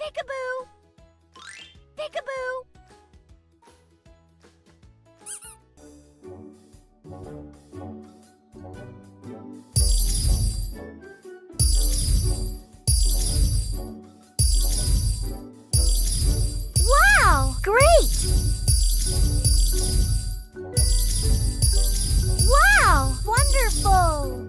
Peekaboo! Peekaboo! Wow! Great! Wow! Wonderful!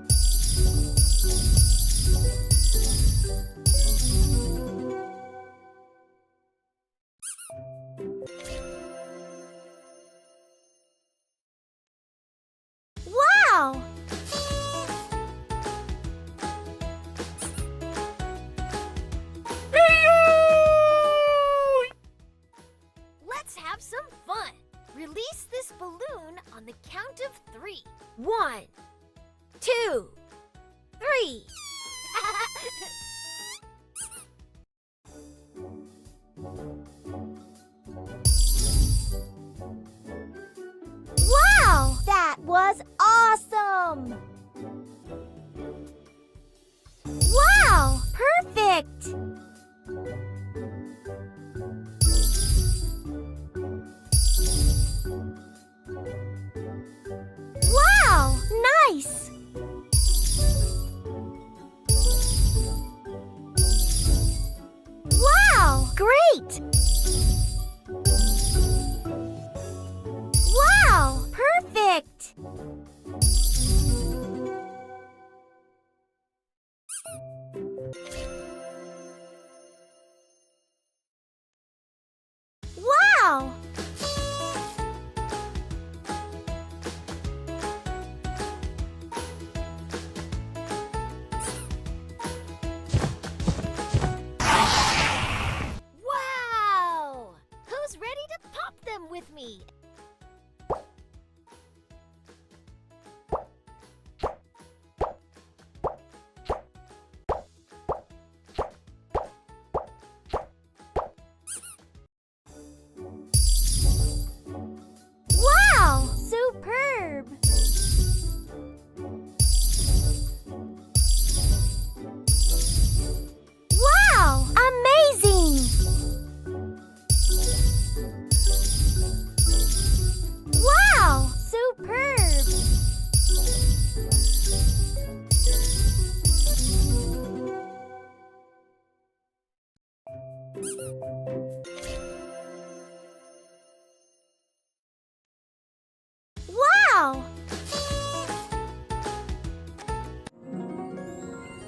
Wow! Let's have some fun. Release this balloon on the count of 3. 1, 2, 3. Wow! That was awesome! Wow! Perfect! Wow! Nice! Wow! Great! Wow! Perfect! Wow! Wow! Who's ready to pop them with me? Wow! Superb! Wow! Amazing! Wow! Superb!